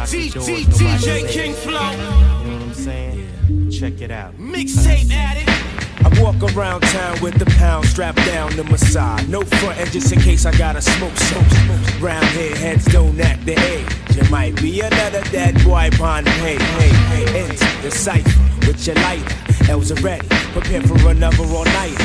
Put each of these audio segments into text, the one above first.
nobody do it. DJ King Flow. You know what I'm saying? Yeah. Check it out. Mixtape Addict. I walk around town with the pound strapped down to my side. No front end just in case I gotta smoke. Round here, heads don't act the age. You might be another dead boy pond. Hey, enter the cipher with your lighter. L's are ready, prepare for another all night.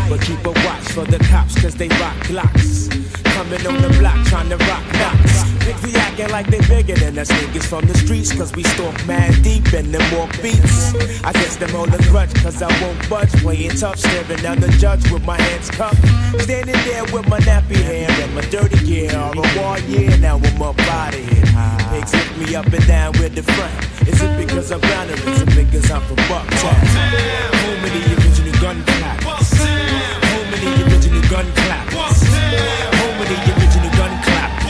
But keep a watch for the cops, cause they rock glocks. Coming on the block, trying to rock knocks. Niggas be acting like they bigger than us niggas from the streets, cause we stalk mad deep in them walk beats. I guess them all a grudge, cause I won't budge. Playing tough, staring down the judge with my hands cupped. Standing there with my nappy hair and my dirty gear. All a war year, now I'm up out of here. Pigs lift me up and down with the front. Is it because I'm bound or is it because I'm from Bucktown? Home of the original gun clappers. Home of the original gun clappers. Home of the original gun clappers.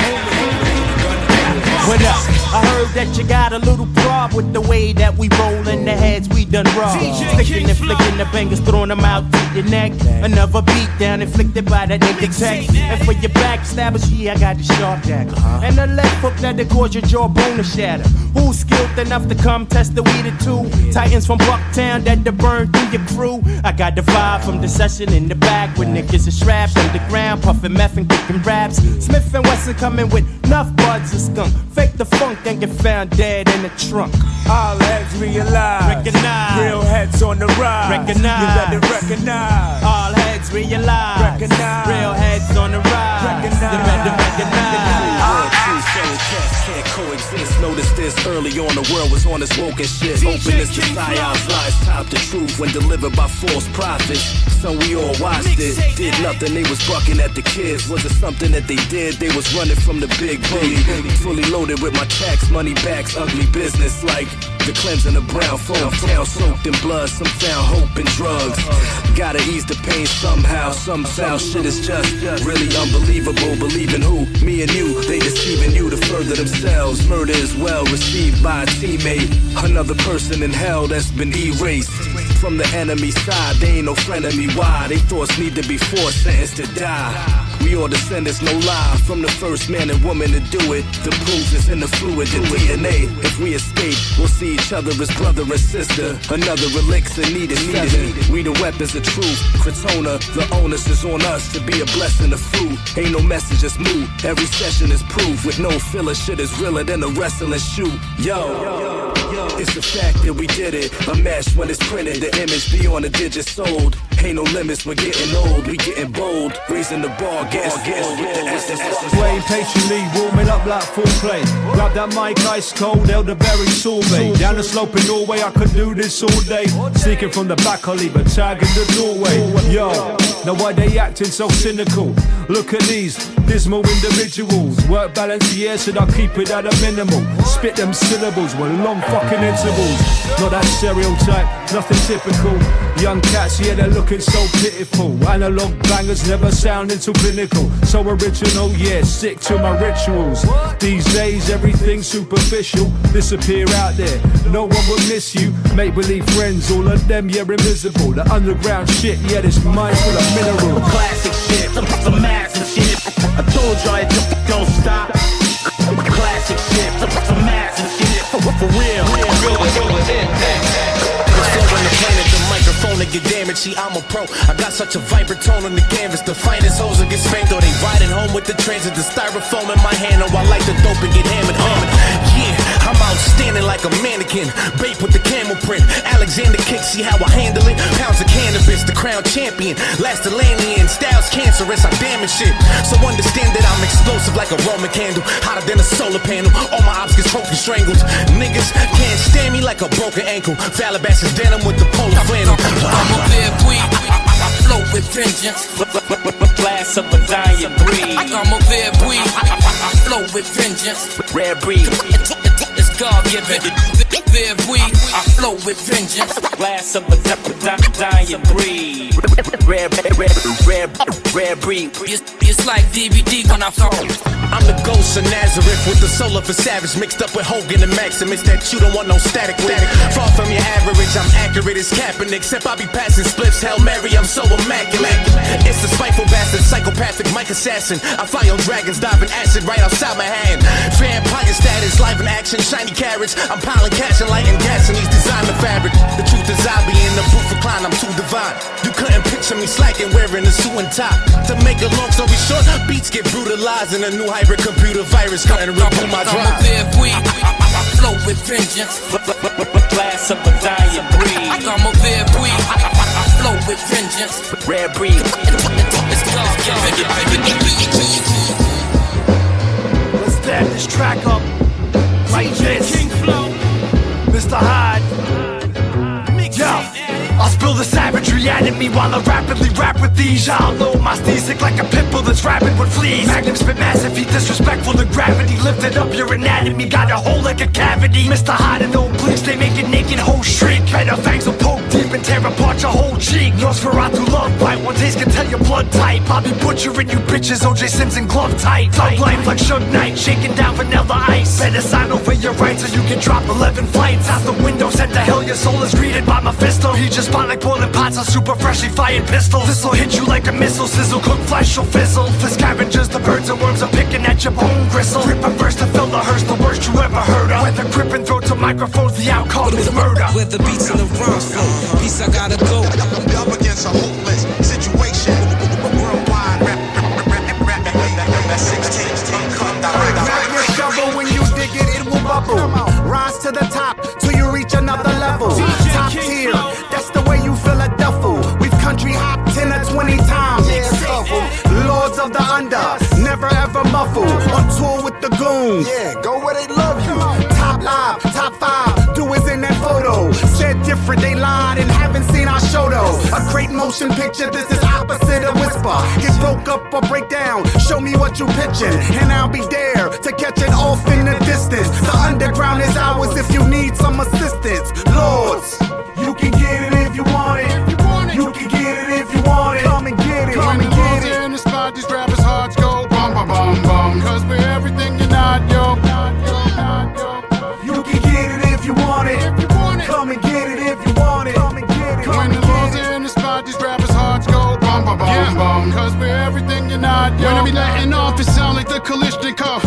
Home of the original gun clappers. What up? I heard that you got a little problem with the way that we roll in the heads we done raw. Sticking and flicking the bangers, throwing them out to your neck. Another beat down inflicted by that nigga tech. And for your backstabbers, yeah, I got the sharp dagger. And the left hook that'll cause your jawbone to shatter. Who's skilled enough to come test the weed or two? Titans from Bucktown that'll burn through your crew. I got the vibe from the session in the back when niggas are strapped underground, puffing meth and kicking raps. Smif and Wessun coming with enough buds of skunk. Fake the funk and get found dead in the trunk. All heads realize, recognize, real heads on the rise. Recognize, you better recognize. All heads realize, recognize, real heads on the rise. Recognize, you better recognize. Can't coexist. Notice this early on, the world was on this woke and shit. Openness to psyops, lies top the truth when delivered by false prophets. So we all watched it, did nothing, they was bucking at the kids. Was it something that they did? They was running from the big bully. Fully loaded with my tax money backs, ugly business like the cleansing of brown folk. Town soaked in blood, some found hope in drugs. Gotta ease the pain somehow, some foul shit is just really unbelievable. Believing who? Me and you, they deceiving you to further themselves. Murder is well received by a teammate. Another person in hell that's been erased from the enemy side. They ain't no friend of me. Why? They thoughts need to be forced, sentenced to die. We all descendants, no lie, from the first man and woman to do it. The proof is in the fluid, the DNA. If we escape, we'll see each other as brother and sister. Another elixir needed. We the weapons of truth. Kratona, the onus is on us to be a blessing of fruit. Ain't no message, it's moot. Every session is proof. With no filler, shit is realer than a wrestling shoot. Yo, it's a fact that we did it. A mesh when it's printed, the image be on the digits sold. Ain't no limits, we're getting old, we getting bold. Raising the bar, getting skilled with the essence. Waiting patiently, warming up like full play. Grab that mic, ice cold, elderberry sorbet. Down the slope in Norway, I could do this all day. Sneaking from the back, I'll leave a tag in the doorway. Yo, now why they acting so cynical? Look at these dismal individuals. Work balance, yeah, should I keep it at a minimal? Spit them syllables with long fucking intervals. Not that stereotype, nothing typical. Young cats, yeah, they're looking so pitiful. Analog bangers never sounding too clinical. So original, yeah, stick to my rituals. These days, everything's superficial. Disappear out there, no one will miss you. Make-believe friends, all of them, yeah, invisible. The underground shit, yeah, this mind's full of minerals. Classic shit, some massive shit. I told y'all it don't stop. Classic shit, some massive shit. For real. When the planet, the microphone to get damaged. See, I'm a pro. I got such a vibrant tone on the canvas. The finest hoes will get spanked, or they riding home with the transit. The styrofoam in my hand, oh, I like the dope and get hammered. Yeah, I'm outstanding like a mannequin. Bape with the camel print. Alexander kick, see how I handle it. Pounds of cannabis, the crown champion. Last Atlantean, styles cancerous, I damage shit. So understand that I'm explosive like a Roman candle. Hotter than a solar panel. All my ops get choked and strangled. Niggas can't stand me like a broken ankle. Calabasas denim with the polar flannel. I'm a big weed, I flow with vengeance. Glass of a dying breed. I'm a big weed, I flow with vengeance. Rare breed. It's God-given. Big weed, I flow with vengeance. Glass of a dying breed. Rare breed. It's like DVD when I fall. I'm the ghost Jesus of Nazareth with the soul of a savage mixed up with Hogan and Maxim. It's that you don't want no static. Far from your average, I'm accurate as Kaepernick. Except I be passing spliffs, Hail Mary, I'm so immaculate. It's the spiteful bastard, psychopathic Mike assassin. I fly on dragons, diving acid right outside my hand. Vampire status, live in action, shiny carrots. I'm piling cash and lighting gas in these designer fabric. The truth is I be in the roof recline, I'm too divine. You couldn't picture me slacking, wearing a suit and top. To make a long story short, beats get brutalized and a new hybrid computer virus couldn't reboot my drive. I'm a big weed, I flow with vengeance. Glass of a dying breed. I'm a big weed, I flow with vengeance. Rare breed. Let's stand this track up like this. Mr. Hyde. Yo, I'll spill the savagery out of me while I rapidly rap with these. Y'all know my steez sick like a pit bull that's rabid with fleas. Magnum spit massive, heat disrespectful to gravity. Lifted up your anatomy, got a hole like a cavity. Mr. Hyde and old bleaks, they make it naked whole shriek. Better fangs will poke deep and tear apart your whole cheek. Nosferatu love bite, one taste can tell your blood type. I'll be butchering you bitches, O.J. Simpson glove tight. Thug life like Suge Knight, shaking down vanilla ice. Better sign over your rights or you can drop 11 flights out the window. Sent to hell, your soul is greeted by Mephisto. He just spot like boiling pots on super freshly fired pistols. This'll hit you like a missile, sizzle, cook flesh will fizzle. For scavengers, the birds and worms are picking at your bone gristle. Rip a verse to fill the hearse, the worst you ever heard of. Whether grip and throw to microphones, the outcome is murder. Where the beats and the rhymes flow, peace I gotta go. Up against a hopeless situation. Worldwide rap, that 16 come down. Grab your shovel when you dig it, it will bubble. Rise to the top till you reach another level. Top tier, that's the way you fill a duffel. We've country hopped 10 or 20 times. Lords of the under, never ever muffle. On tour with the goons. Yeah, go where they love you. Top live, top 5, do is in that photo. Said different, they lied and haven't seen our show though. A great motion picture, this is opposite of whisper. Get broke up or break down, show me what you pitching, and I'll be there to catch it off in the distance. The underground is ours if you need some assistance. Lords, you can get it if you want it. You can get it if you want it. Come and get it. Come and get it. In the spot, these rappers' hearts go bum bum bum bum. Cause we're everything you're not, yo. You can get it if you want it. Come and get it if you want it. Come and get it. When the laws are in the spot, these rappers' hearts go bum bum bum bum. Cause we're everything you're not, yo. When I be letting off, it sound like the Kalishnikov.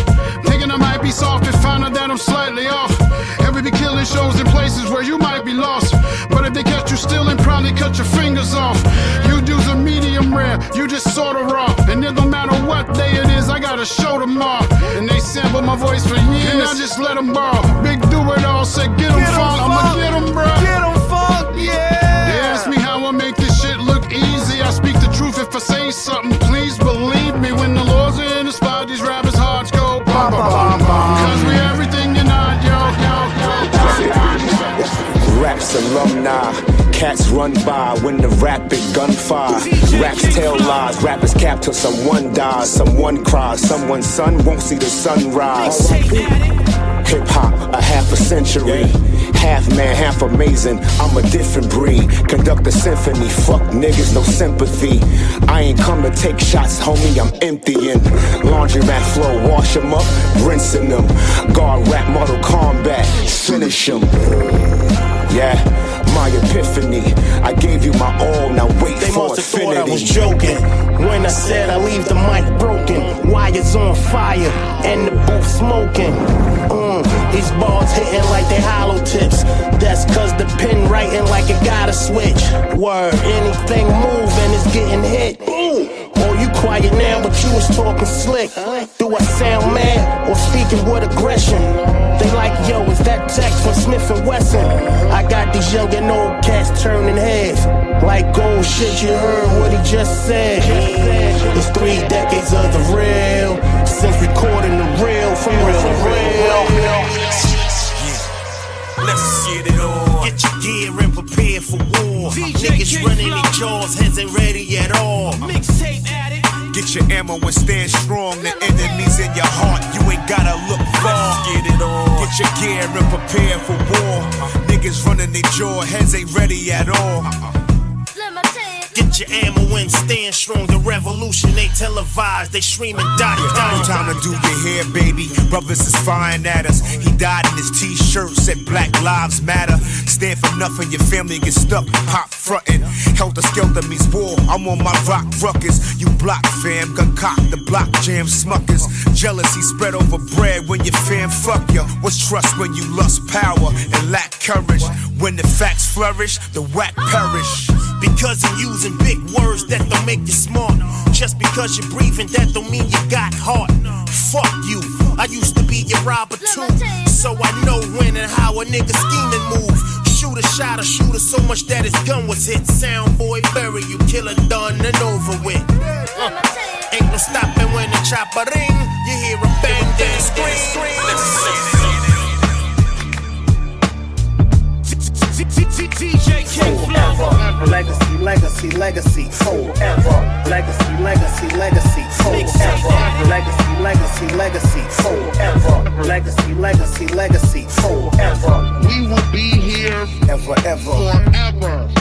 Thinking I might be soft and find out that I'm slightly off. And we be killing shows in places where you might be lost. But if they catch you stealing, probably cut your fingers off. You dudes are medium rare, you just sorta raw. And it don't matter what day it is, I gotta show them all. And they sample my voice for years, and I just let them borrow. Big do it all, said get them funk, I'ma get them, bro. Get them funk, yeah. They ask me how I make this shit look easy. I speak the truth if I say something, please believe me. When the laws are in the spot, these rappers' hearts go bum bum bum bum. Cause we everything you're not, yo. Raps alumni, cats run by when the rapid gunfire. Raps tell lies, rappers cap till someone dies, someone cries, someone's son won't see the sunrise. Hip hop, a half a century. Half man, half amazing, I'm a different breed. Conduct a symphony, fuck niggas, no sympathy. I ain't come to take shots, homie, I'm emptying. Laundromat flow, wash them up, rinsing them. Guard rap, Mortal Kombat, finish them. Yeah, my epiphany. I gave you my all, now wait They for must have infinity. thought I was joking when I said I leave the mic broken. Wires on fire and the booth smoking. These bars hitting like they hollow tips. That's cause the pen writing like it got a switch. Word, anything moving is getting hit. Or you quiet now, but you was talking slick. Do I sound mad or speaking with aggression? They like, yo, is that tech from Smif and Wessun? I got these young and old cats turning heads. Like gold shit, you heard what he just said. It's 3 decades of the real, since recording the real from real to real. Let's get it on. Get your gear and prepare for war. Niggas running their jaws, heads ain't ready at all. Mixtape Addict. Get your ammo and stand strong. The enemy's in your heart, you ain't gotta look far. Get it on. Get your gear and prepare for war. Niggas running their jaw, heads ain't ready at all. Get your ammo in, stand strong. The revolution ain't televised. They streaming die. No time to do your hair, baby. Brothers is firing at us. He died in his t-shirt, said Black Lives Matter. Stand for nothing, your family gets stuck. Pop frontin'. Helter Skelter means war. I'm on my rock ruckus. You block fam, gun cock, the block jam smuckers. Jealousy spread over bread when your fam fuck ya. What's trust when you lust power and lack courage? When the facts flourish, the whack perish. Because you're using big words that don't make you smart. Just because you're breathing, that don't mean you got heart. Fuck you, I used to be your robber too. So I know when and how a nigga scheming move. Shoot a shot or shoot her so much that his gun was hit. Sound boy bury you, killer done and over with. Ain't no stopping when the chopper ring. You hear a bang, then scream. DJ King Forever, legacy, legacy, legacy, forever. Legacy, legacy, legacy, forever. Legacy, legacy, legacy, forever. Legacy, legacy, legacy, forever. We will be here ever, ever, forever.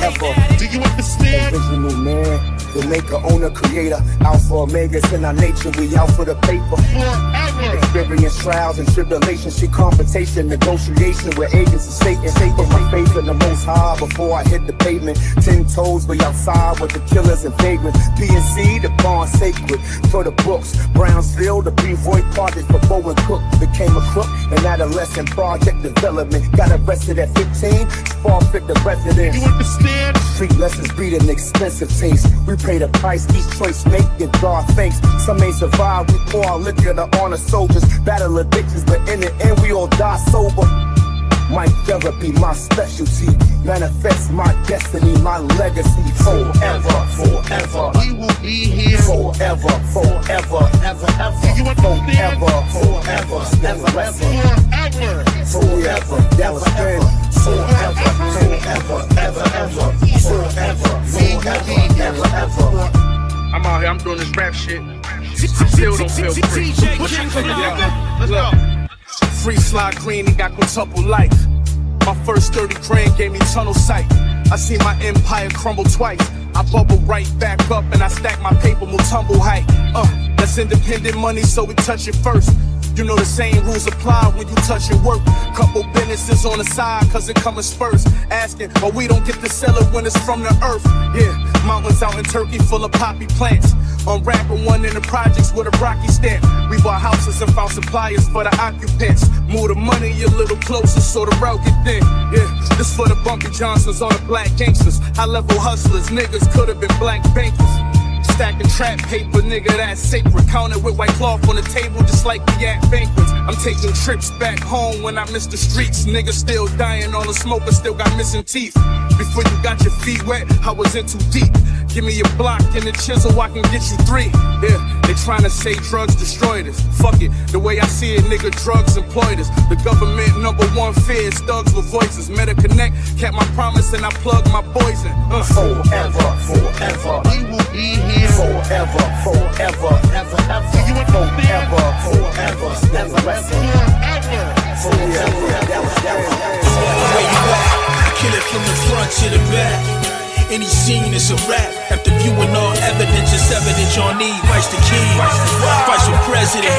Ever. Do you understand? Original man, the maker, owner, creator, Alpha, Omegas in our nature, we out for the paper. Forever. Experience trials and tribulations, see confrontation, negotiation with agents of Satan. Put my faith in the Most High before I hit the pavement. 10 toes, we outside with the killers and vagrants. PNC, the bond sacred for the books. Brownsville, the B-Void project for Bowen Cook. Became a crook in adolescent project development. Got arrested at 15, Spar fit the resident. You understand? Street lessons breed an expensive taste. We pay the price each choice make, give God thanks. Some ain't survive, we pour our liquor to honor soldiers. Battle addictions, but in the end we all die sober. My therapy, my specialty. Manifest my destiny, my legacy. Forever, forever. We will be here forever, forever, ever, ever. Do you understand? Forever, ever, Forever. forever. That was good. Forever, forever, ever, ever. Forever, forever, ever, ever. I'm out here, I'm doing this rap shit. Still don't feel free. Let's go. Free Slide Green, he got quintuple life. My first 30 grand gave me tunnel sight. I seen my empire crumble twice. I bubble right back up and I stack my paper, will tumble height. That's independent money, so we touch it first. You know the same rules apply when you touch your work. Couple businesses on the side, cause it come in spurts. Asking, but we don't get to sell it when it's from the earth. Yeah, mountains out in Turkey full of poppy plants. Unwrapping one in the projects with a Rocky stamp. We bought houses and found suppliers for the occupants. Move the money a little closer so the route get thin. Yeah, this for the Bumpy Johnsons on the black gangsters. High level hustlers, niggas could have been black bankers. Stacking trap paper, nigga, that's sacred. Counted with white cloth on the table, just like we at banquets. I'm taking trips back home when I miss the streets. Niggas still dying on the smoke, but still got missing teeth. Before you got your feet wet, I was in too deep. Give me a block and a chisel, I can get you 3. Yeah, they tryna say drugs destroyed us. Fuck it, the way I see it, nigga, drugs employed us. The government #1 fear is thugs with voices. Meta Connect, kept my promise and I plugged my poison. Forever, forever. We will be here forever, forever, ever, ever. Do you understand? Forever, forever, ever, Where you at? I kill it from the front to the back. Any scene is a rap. After viewing all evidence, it's evidence y'all need. Vice the king, vice the president.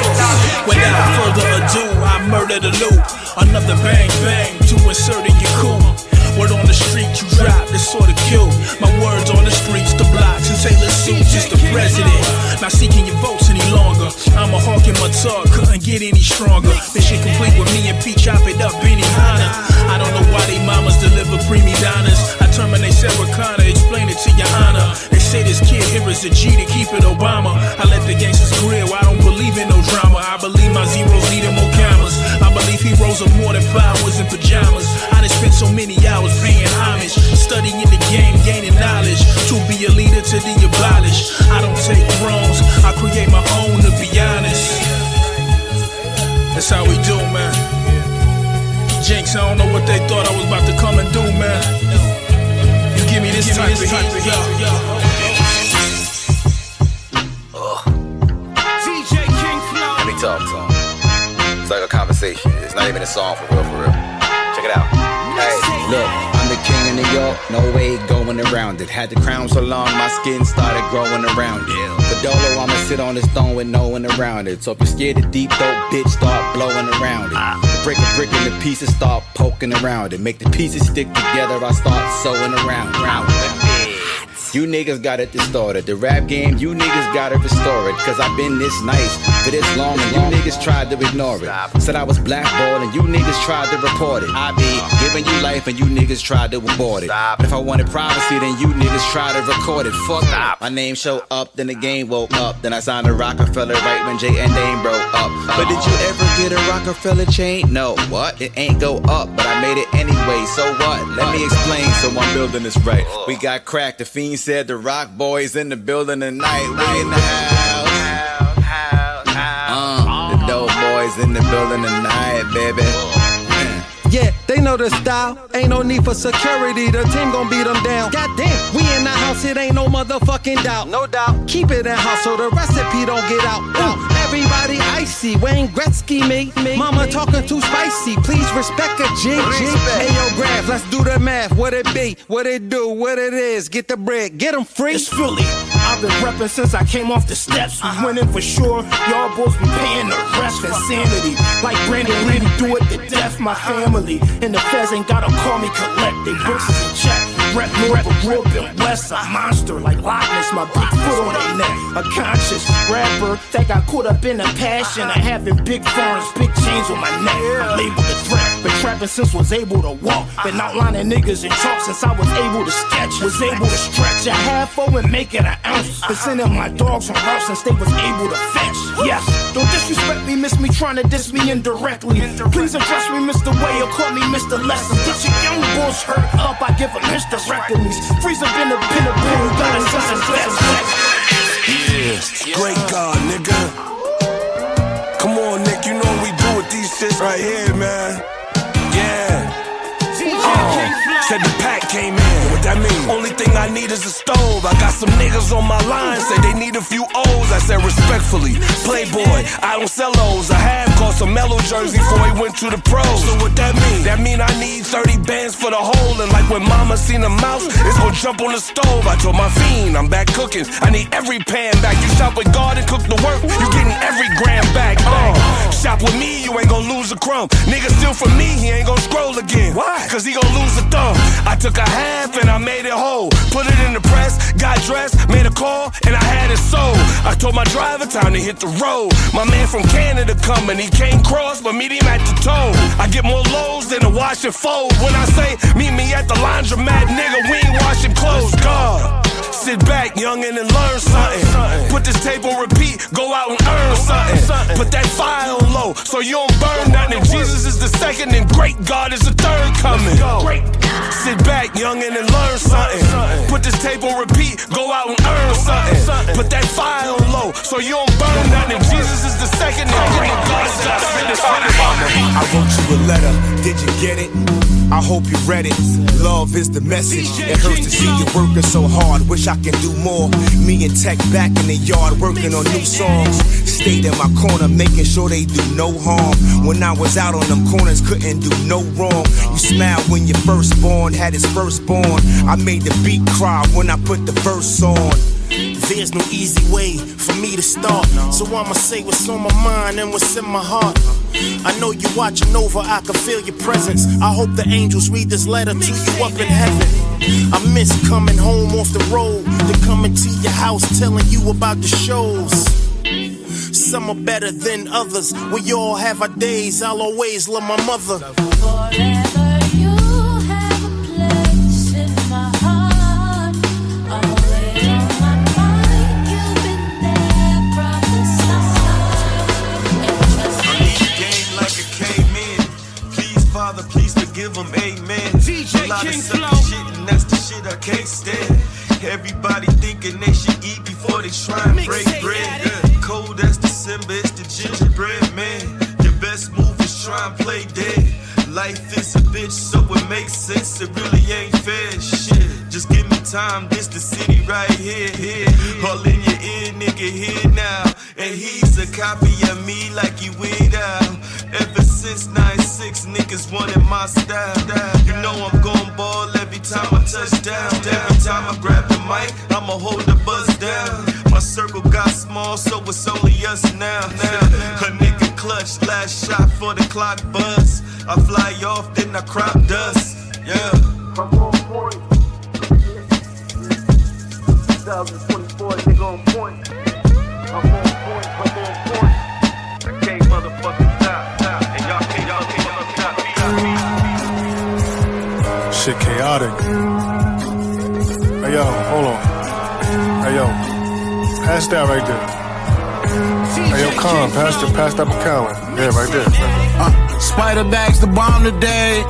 Without further ado, I murder the loop. Another bang bang to insert in your coup. Word on the street, you drop, this sorta kill. My words on the streets, the blocks, and Taylor suits, just the president. Not seeking your votes any longer. I'm a hawk in my talk, couldn't get any stronger. Mission complete with me and Pete, chop it up, Benny Hanna. I don't know why they mamas deliver preemie donnas. I terminate Sarah Connor, explain it to your honor. They say this kid here is a G to keep it Obama. I let the gangsters grill, I don't believe in no drama. I believe my zeros need more commas. I believe heroes are more than flowers and pajamas. I done spent so many hours paying homage, studying the game, gaining knowledge. To be a leader, to the abolished. I don't take thrones, I create my own, to be honest. That's how we do, man. Jinx, I don't know what they thought I was about to come and do, man. You give me this type of heat, DJ King Flow. Let me talk to him. It's like a conversation. It's not even a song for real, for real. Check it out. Hey, look, I'm the king in New York, no way going around it. Had the crown so long, my skin started growing around it. For Dolo, I'ma sit on this throne with no one around it. So if you're scared of deep throat, bitch, start blowing around it. Break a brick into pieces, start poking around it. Make the pieces stick together, I start sewing around it. You niggas got it distorted. The rap game, you niggas gotta restore it. Cause I've been this nice for this long and you niggas tried to ignore it. Said I was blackballed and you niggas tried to report it. I be giving you life and you niggas tried to abort it. But if I wanted privacy, then you niggas tried to record it. Fuck up. My name showed up, then the game woke up. Then I signed a Rockefeller right when Jay and Dame broke up. But did you ever get a Rockefeller chain? No. What? It ain't go up, but I made it anyway. So what? Let me explain so I'm building this right. We got cracked, the fiend said the Rock Boys in the building tonight. We in the house. The dope boys in the building tonight, baby. Yeah, they know the style. Ain't no need for security. The team gon' beat them down. Goddamn, we in the house. It ain't no motherfucking doubt. No doubt. Keep it in house so the recipe don't get out. Everybody icy. Wayne Gretzky, me. Mama talking too spicy. Please respect a G. Hey, yo, Graf, let's do the math. What it be? What it do? What it is? Get the bread. Get them free. It's Philly. I've been reppin' since I came off the steps. We winning for sure. Y'all boys be paying the rest. Insanity. Like Brandon Lee, do it to death. My family. And the feds ain't gotta call me collect. They books is in check. Rep North, but real Bill West. A monster like Loch Ness. My big foot on their neck. A conscious rapper that got caught up in the passion of having big foreigns, big chains on my neck. I labeled the threat. Been trapping since was able to walk. Been outlining niggas in chalk since I was able to sketch. Was able to stretch a half O and make it an ounce. Been sending my dogs on routes since they was able to fetch. Yes, don't disrespect me, miss me trying to diss me indirectly. Please address me, Mr. Way, or call me Mr. Lessons. Get your young bulls hurt up, I give them hysterectomies. Freeze up in a pin of bill, got a sense of Yeah, great God, nigga. Come on, Nick, you know we do with these shits right here, man. Yeah. Said the pack came in. What that mean? Only thing I need is a stove. I got some niggas on my line, say they need a few O's. I said respectfully, Playboy, I don't sell those. I have cost a Mellow jersey before he went to the pros. So what that mean? That mean I need 30 bands for the hole. And like when mama seen a mouse, it's gonna jump on the stove. I told my fiend, I'm back cooking. I need every pan back. You shop with God and cook the work, you getting every gram back. Shop with me, you ain't gonna lose a crumb. Nigga steal from me, he ain't gonna scroll again. Why? Cause he gon' lose a thumb. I took a half and I made it whole. Put it in the press, got dressed, made a call, and I had it sold. I told my driver time to hit the road. My man from Canada coming, he came cross, but meet him at the toe. I get more loads than a wash and fold. When I say meet me at the laundromat, nigga, we ain't washing clothes. God, sit back, youngin', and learn something. Put this tape on repeat, go out and earn something. Put that fire on low, so you don't burn nothing. Jesus is the second, and great God is the third coming. Sit back, youngin', and learn something. Put this tape on repeat, go out and earn something. Put that fire on low, so you don't burn nothing. Jesus is the second, and great God is the third. I wrote you a letter, did you get it? I hope you read it. Love is the message. It hurts to see you working so hard. Wish I can do more. Me and Tech back in the yard working on new songs. Stayed in my corner making sure they do no harm. When I was out on them corners, couldn't do no wrong. You smiled when your firstborn had his firstborn. I made the beat cry when I put the verse on. There's no easy way for me to start, so I'ma say what's on my mind and what's in my heart. I know you watching over, I can feel your presence. I hope the angels read this letter to you up in heaven. I miss coming home off the road, to coming to your house telling you about the shows. Some are better than others, we all have our days. I'll always love my mother. Forever you have a place in my heart. Always on my mind, you've been there from the start. I need the game like a caveman. Please, Father, please forgive him, amen. DJ a lot King of sucky shit, and that's the shit I can't stand. Everybody thinking they should eat before they try and break bread. Cold as December, it's the gingerbread man. Your best move is try and play dead. Life is a bitch, so it makes sense. It really ain't fair shit. Just give me time, this the city right here. All in your ear, nigga, here now. And he's a copy of me like you weird out. Ever since 96, nigga. niggas wanted my style. You know I'm gon' ball every time I touch down. Every time I grab the mic, I'ma hold the buzz down. My circle got small, so it's only us now. A nigga clutch, last shot for the clock buzz. I fly off, then I crop dust. Yeah. I'm on point. 2024, nigga on point. I'm on point. I can't motherfucking stop. And y'all can't stop. Shit chaotic. Hey yo, hold on. Hey yo, pass that right there. Hey yo, Con, pass that McCowan. Yeah, right there. Spider bags the bomb today.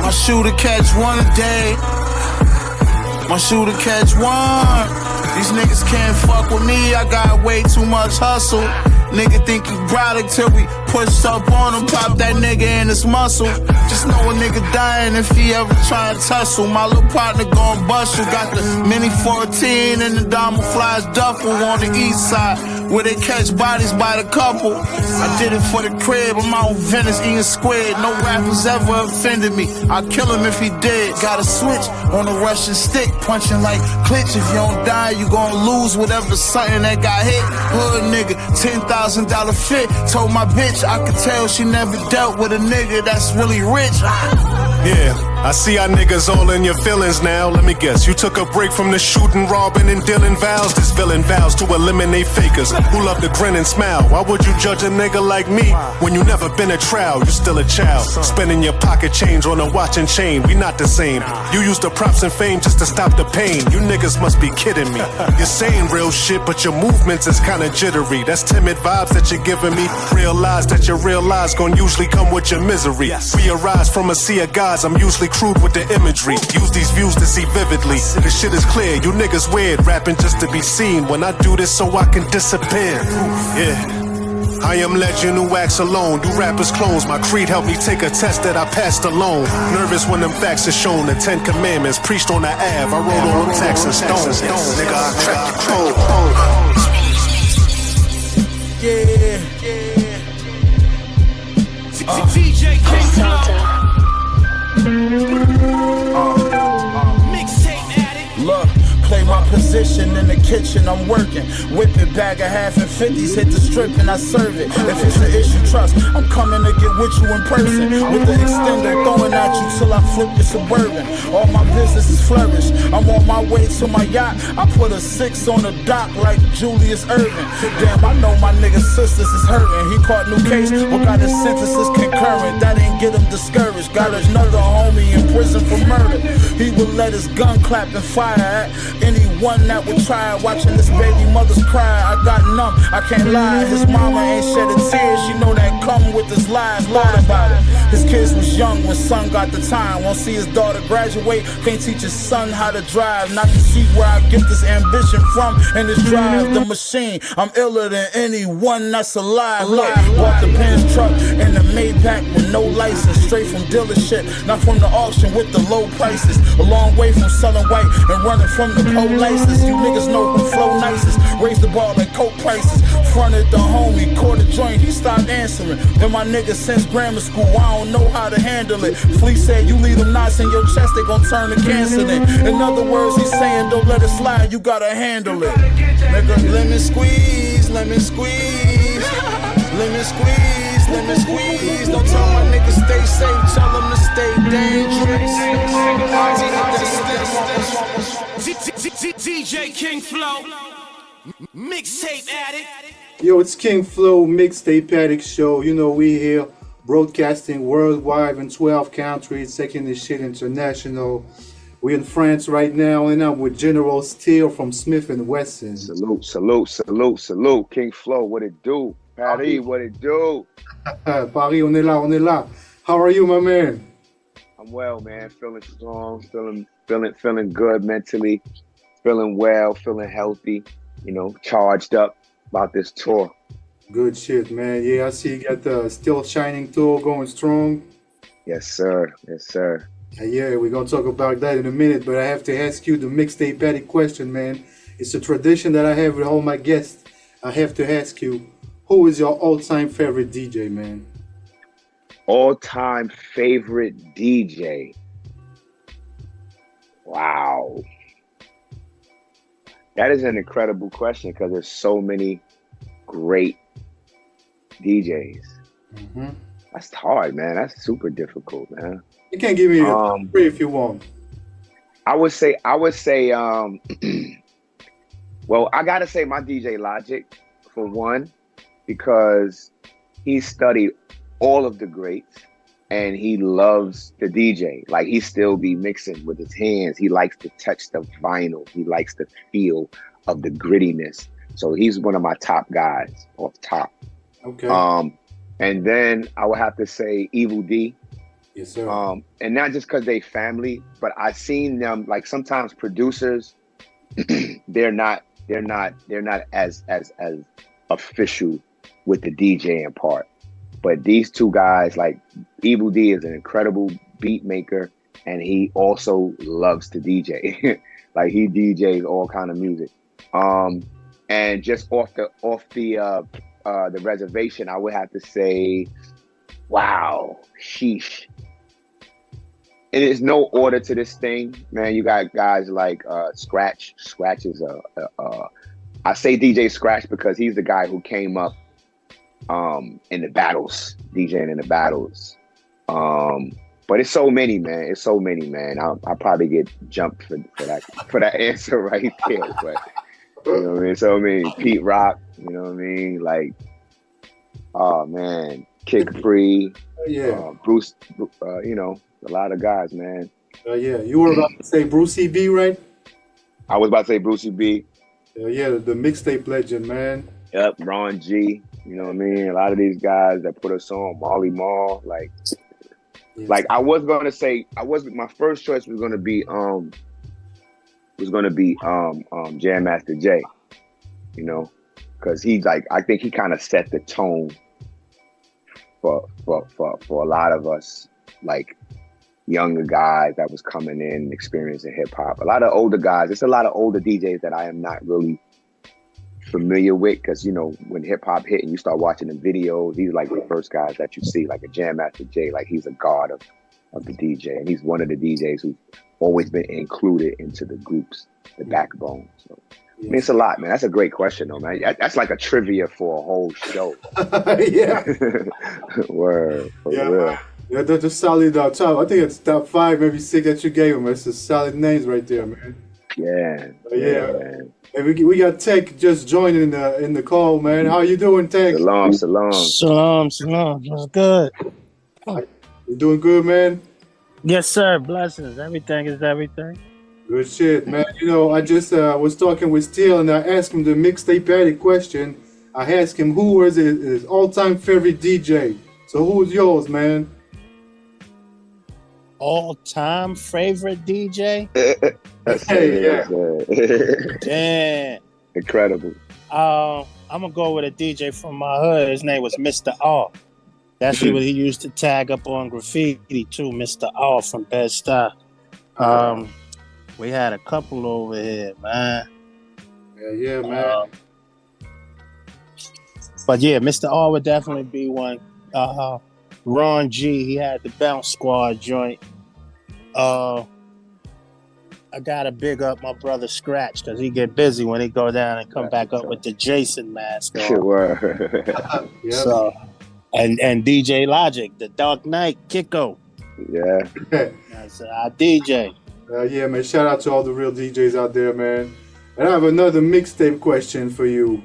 My shooter catch one a day. My shooter catch one. These niggas can't fuck with me, I got way too much hustle. Nigga think he product till we push up on him, pop that nigga in his muscle. Just know a nigga dying if he ever try to tussle. My little partner gon' bust you. Got the Mini 14 and the Dama Flies duffel on the east side, where they catch bodies by the couple. I did it for the crib, I'm out in Venice eating squid. No rappers ever offended me, I'd kill him if he did. Got a switch on a Russian stick, punching like Klitsch. If you don't die, you gon' lose whatever something that got hit. Hood nigga, $10,000 fit. Told my bitch I could tell she never dealt with a nigga that's really rich. Yeah, I see y'all niggas all in your feelings now. Let me guess, you took a break from the shooting, robbing, and dealing vows. This villain vows to eliminate fakers who love to grin and smile. Why would you judge a nigga like me when you never been a trial? You still a child, spending your pocket change on a watch and chain. We not the same. You use the props and fame just to stop the pain. You niggas must be kidding me. You're saying real shit, but your movements is kinda jittery. That's timid vibes that you're giving me. Realize that your real lies gon' usually come with your misery. We arise from a sea of gods, I'm usually crude with the imagery. Use these views to see vividly. The shit is clear, you niggas weird, rapping just to be seen. When I do this so I can disappear. Yeah. I am legend who acts alone. You rappers clones. My creed helped me take a test that I passed alone. Nervous when them facts are shown. The 10 Commandments preached on the Ave. I wrote on them tacks and stones. Nigga, I cracked the code. Yeah. DJ King Flow. Mixtape Addict. Look, play my position in the kitchen, I'm working. Whip it, bag of half and 50s, hit the strip and I serve it. If it's an issue, trust, I'm coming to get with you in person. With the extender throwing at you till I flip your Suburban. All my businesses flourish, I'm on my way to my yacht. I put a 6 on the dock like Julius Irvin. Damn, I know my nigga's sisters is hurting. He caught new case, but got his sentences concurrent. That ain't get him discouraged. Got another homie in prison for murder. He would let his gun clap and fire at anyone that would try. Watching this baby mother's cry, I got numb, I can't lie. His mama ain't shed a tear, she know that come with his lies. Lied about it. His kids was young when son got the time. Won't see his daughter graduate, can't teach his son how to drive. Not to see where I get this ambition from and this drive the machine. I'm iller than anyone that's alive. Look, bought the Benz truck and the Maybach with no license, straight from dealership, not from the auction with the low prices. A long way from selling white and running from the polices. You niggas know who flow nicest. Raise the bar like coke prices. Fronted the homie, caught a joint, he stopped answering. Been my nigga since grammar school, I don't know how to handle it. Flea said you leave them knots in your chest, they gon' turn to cancer then. In other words, he's saying don't let it slide, you gotta handle it. Nigga, lemon squeeze, lemon squeeze. Lemon squeeze, lemon squeeze. Don't tell my niggas stay safe, tell them to stay dangerous. DJ King Flow. Mixtape Addict. Yo, it's King Flow, Mixtape Addict Show. You know, we here broadcasting worldwide in 12 countries, taking this shit international. We're in France right now, and I'm with General Steele from Smif and Wessun. Salute, salute, salute, salute. King Flow, what it do? Paris, what it do? Paris, on est là, on est là. How are you, my man? I'm well, man. Feeling strong, feeling good mentally, feeling well, feeling healthy, you know, charged up about this tour. Good shit, man. Yeah, I see you got the Still Shining tour going strong. Yes, sir. Yes, sir. Yeah, we're going to talk about that in a minute, but I have to ask you the Mixtape Addict question, man. It's a tradition that I have with all my guests. I have to ask you, who is your all-time favorite DJ, man? All-time favorite DJ. Wow. That is an incredible question because there's so many great DJs. Mm-hmm. That's hard, man. That's super difficult, man. You can give me three if you want. I would say, well, I gotta say my DJ Logic for one, because he studied all of the greats and he loves the DJ. Like he still be mixing with his hands. He likes to touch the vinyl. He likes the feel of the grittiness. So he's one of my top guys off top. Okay. And then I would have to say Evil D. Yes, sir. And not just because they family, but I've seen them, like sometimes producers, they're not as official with the DJing part. But these two guys, like Evil D is an incredible beat maker and he also loves to DJ. Like he DJs all kind of music. And just off the reservation, I would have to say, wow, sheesh. It is no order to this thing, man. You got guys like Scratch. Scratch is I say DJ Scratch because he's the guy who came up in the battles, DJing in the battles. But it's so many, man. It's so many, man. I'll probably get jumped for that answer right there. But you know what I mean? So many. Pete Rock, you know what I mean? Like, oh man, Kick Free, Bruce, you know, a lot of guys, man. Yeah, you were about to say Brucey B, right? I was about to say Brucey B. Yeah, the mixtape legend, man. Yep, Ron G. You know what I mean? A lot of these guys that put us on, Marley Marl, like I was gonna say, my first choice was gonna be Jam Master Jay, you know, because he's like, I think he kind of set the tone for a lot of us, like younger guys that was coming in experiencing hip hop. A lot of older guys. It's a lot of older DJs that I am not really familiar with because, you know, when hip hop hit and you start watching the videos, these are like the first guys that you see, like a Jam Master Jay, like he's a god of the DJ, and he's one of the DJs who's always been included into the groups, the backbone. So I mean, it's a lot, man. That's a great question, though, man. That's like a trivia for a whole show. Yeah. Word. For real. Yeah, that's a solid top. I think it's top 5, maybe 6 that you gave him. It's a solid names right there, man. Yeah. Man. Hey, we got Tech just joining in the call, man. How you doing, Tech? Salam. Shalom. What's good? You doing good, man? Yes, sir. Blessings. Everything is everything. Good shit, man. You know, I just was talking with Steele and I asked him the Mixtape Addict question. I asked him who was his all-time favorite DJ. So who's yours, man? All-time favorite DJ? Yeah. Incredible. I'm gonna go with a DJ from my hood. His name was Mr. R. That's what he used to tag up on graffiti too, Mr. R from Bed-Stuy. We had a couple over here, man. Yeah, man. But yeah, Mr. R would definitely be one. Ron G, he had the Bounce Squad joint. I gotta big up my brother Scratch because he get busy when he go down and come back up with the Jason mask on. Sure. So, and DJ Logic, the Dark Knight Kiko. Yeah. That's our DJ. Yeah, man. Shout out to all the real DJs out there, man. And I have another mixtape question for you.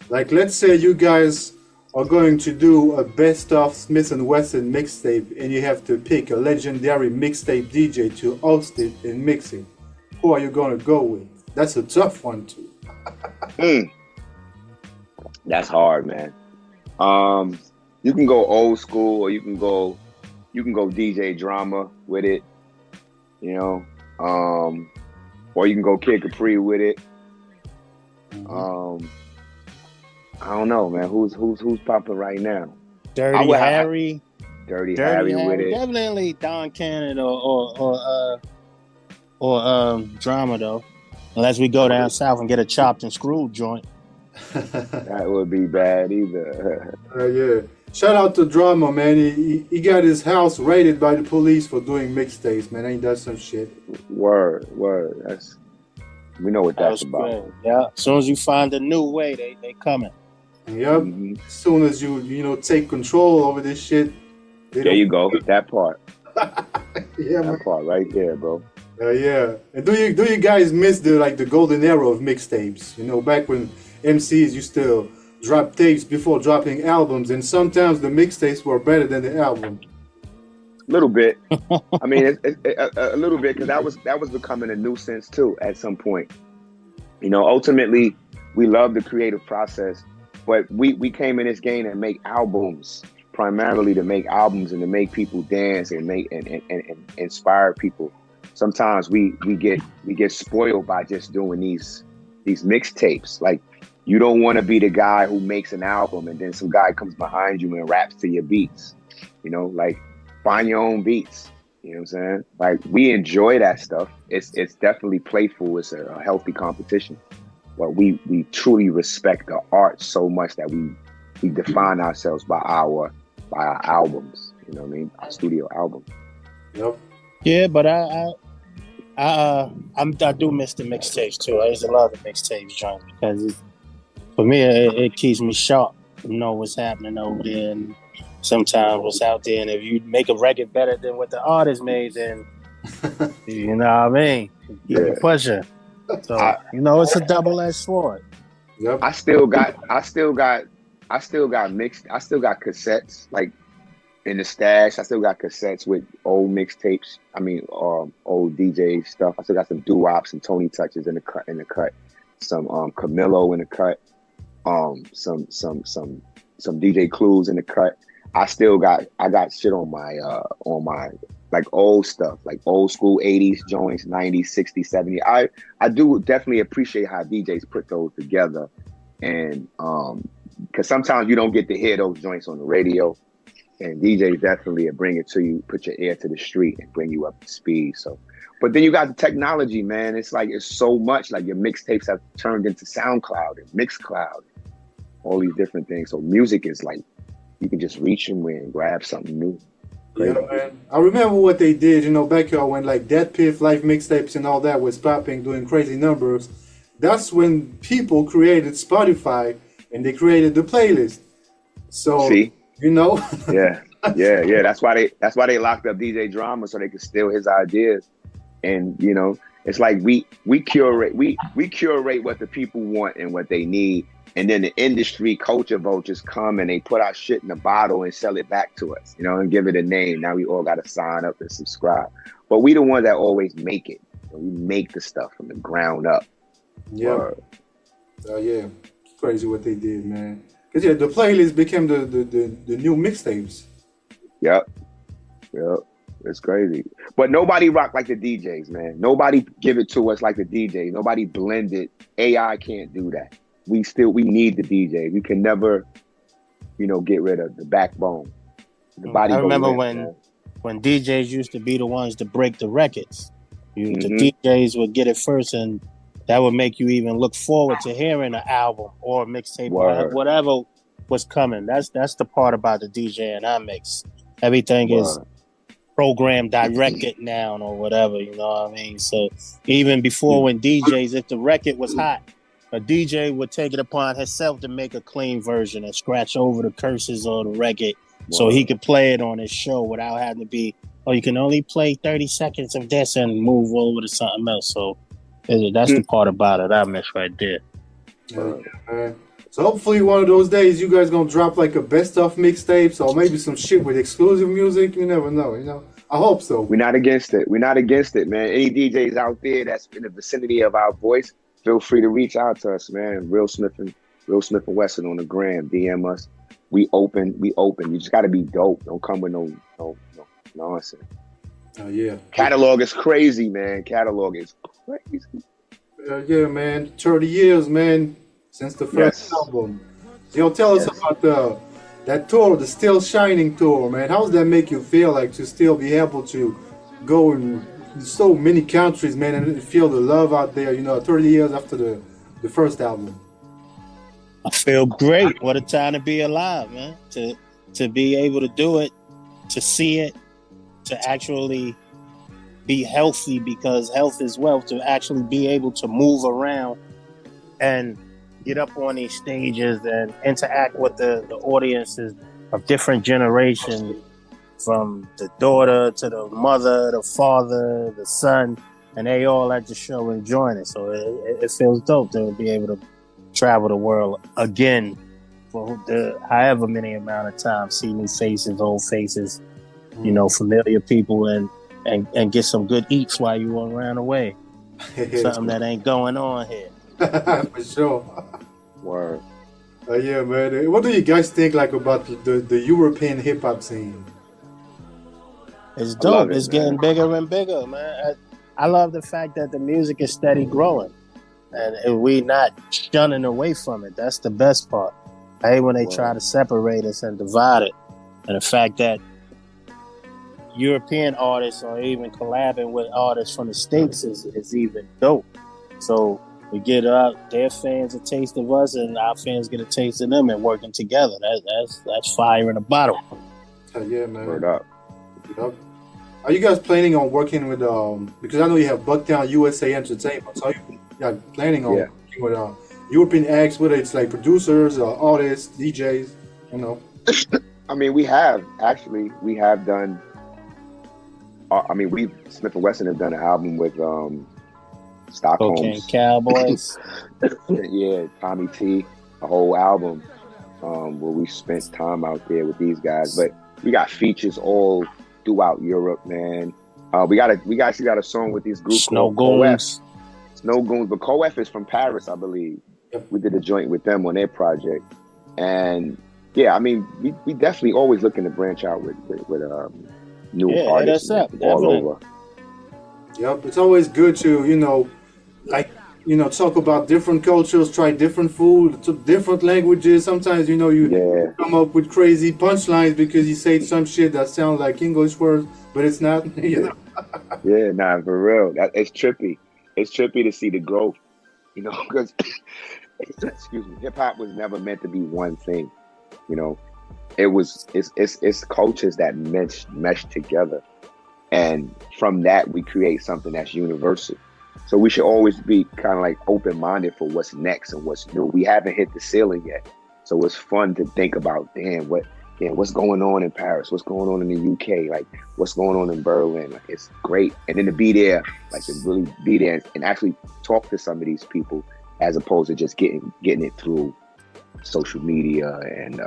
Like, let's say you guys are going to do a best of Smith and Wessun mixtape, and you have to pick a legendary mixtape DJ to host it and mix it. Who are you gonna go with? That's a tough one too. That's hard, man. You can go old school, or you can go DJ Drama with it, you know, or you can go Kid Capri with it. I don't know, man. Who's popping right now? Dirty Harry. Dirty Harry with it. Definitely Don Cannon or Drama though. Unless we go down south and get a chopped and screwed joint. That would be bad either. Yeah. Shout out to Drama, man. He got his house raided by the police for doing mixtapes, man. Ain't that some shit? Word. We know what that's about. Great. Yeah. As soon as you find a new way, they coming. Yep. As soon as you take control over this shit. There you go. That part. Yeah, that part right there, bro. Yeah. And do you guys miss the golden era of mixtapes? Back when MCs used to drop tapes before dropping albums, and sometimes the mixtapes were better than the album. Little bit. I mean, a little bit, because that was becoming a nuisance too at some point. Ultimately, we love the creative process, but we came in this game to make albums, primarily to make albums and to make people dance and make and inspire people. Sometimes we get spoiled by just doing these mixtapes. Like, you don't want to be the guy who makes an album and then some guy comes behind you and raps to your beats. Like, find your own beats. You know what I'm saying? Like, we enjoy that stuff. It's definitely playful. It's a healthy competition. But we truly respect the art so much that we define ourselves by our albums. You know what I mean? Our studio album. Yep. Yeah, but I do miss the mixtapes too. I used to love the mixtapes, John, because for me it keeps me sharp. What's happening over there, and sometimes what's out there. And if you make a record better than what the artist made, then you know what I mean. Keep it pushing. So it's a double-edged sword. Yep. I still got cassettes like in the stash. I still got cassettes with old mixtapes. I mean, old DJ stuff. I still got some doo-wops and Tony Touches in the cut. Some Camilo in the cut. Some DJ Clues in the cut. I got shit on my like old stuff, like old school 80s joints, 90s, 60s, 70s. I do definitely appreciate how DJs put those together, and because sometimes you don't get to hear those joints on the radio, and DJs definitely bring it to you, put your ear to the street and bring you up to speed. So, but then you got the technology, man. It's like, it's so much, like your mixtapes have turned into SoundCloud and Mixcloud, all these different things. So music is like, you can just reach and grab something new. Crazy. Yeah, man. I remember what they did, back here when like Dead Piff, Live Mixtapes and all that was popping, doing crazy numbers. That's when people created Spotify and they created the playlist. So, see? Yeah. Yeah. That's why they locked up DJ Drama, so they could steal his ideas. And it's like we curate what the people want and what they need. And then the industry culture vultures come and they put our shit in a bottle and sell it back to us, and give it a name. Now we all got to sign up and subscribe. But we the ones that always make it. We make the stuff from the ground up. Yeah. Yeah. It's crazy what they did, man. Because the playlist became the new mixtapes. Yep. It's crazy. But nobody rock like the DJs, man. Nobody give it to us like the DJs. Nobody blend it. AI can't do that. We need the DJ. We can never, get rid of the backbone. The body. I remember when DJs used to be the ones to break the records. The DJs would get it first, and that would make you even look forward to hearing an album or a mixtape or whatever was coming. That's the part about the DJ and our mix. Everything is programmed, directed now or whatever. You know what I mean? So even before, when DJs, if the record was hot, a DJ would take it upon himself to make a clean version and scratch over the curses or the record so he could play it on his show without having to be, you can only play 30 seconds of this and move over to something else. So that's the part about it I miss right there. So hopefully one of those days you guys gonna drop like a best of mixtapes or maybe some shit with exclusive music. You never know, I hope so. We're not against it, man. Any DJs out there that's in the vicinity of our voice, feel free to reach out to us, man. Real Smif and Wessun on the gram. DM us. We open. You just gotta be dope. Don't come with no nonsense. Oh yeah. Catalog is crazy, man. Catalog is crazy. Yeah, man. 30 years, man, since the first album. Tell us about that tour, the Still Shining tour, man. How does that make you feel, like, to still be able to go in so many countries, man, and feel the love out there, 30 years after the first album? I feel great. What a time to be alive, man. To be able to do it, to see it, to actually be healthy, because health is wealth, to actually be able to move around and get up on these stages and interact with the audiences of different generations, from the daughter to the mother, the father, the son, and they all at the show enjoying it. So it feels dope to be able to travel the world again for the however many amount of time, see new faces, old faces, you know, familiar people, and get some good eats while you around the way. Something that ain't going on here. For sure. Word. Yeah, man. What do you guys think like about the European hip hop scene? It's dope. It's getting bigger and bigger, man. I love the fact that the music is steady growing, and we not shunning away from it. That's the best part. I hate when they try to separate us and divide it. And the fact that European artists are even collabing with artists from the States is even dope. So we get their fans a taste of us, and our fans get a taste of them, and working together. That's fire in a bottle. Yeah, man. Word up. Yep. Are you guys planning on working with because I know you have Bucktown USA Entertainment, so are you guys planning on working with European acts, whether it's like producers or artists, DJs, you know? I mean, we have done. Smif and Wessun have done an album with Stockholm Cocaine Cowboys. Yeah, Tommy T, a whole album where we spent time out there with these guys. But we got features all throughout Europe, man. We actually got a song with these groups called Coef. Snow Goons, but Coef is from Paris, I believe. We did a joint with them on their project, and yeah, I mean, we definitely always looking to branch out with new artists all over. Yep, it's always good to talk about different cultures, try different food, different languages. Sometimes you come up with crazy punchlines because you say some shit that sounds like English words, but it's not. Yeah, nah, for real. It's trippy. It's trippy to see the growth, because excuse me, hip hop was never meant to be one thing. It's cultures that mesh together, and from that we create something that's universal. So we should always be kind of like open-minded for what's next and what's new. We haven't hit the ceiling yet, so it's fun to think about, what's going on in Paris, what's going on in the UK, like what's going on in Berlin. Like, it's great, and then to be there, like to really be there and actually talk to some of these people, as opposed to just getting it through social media and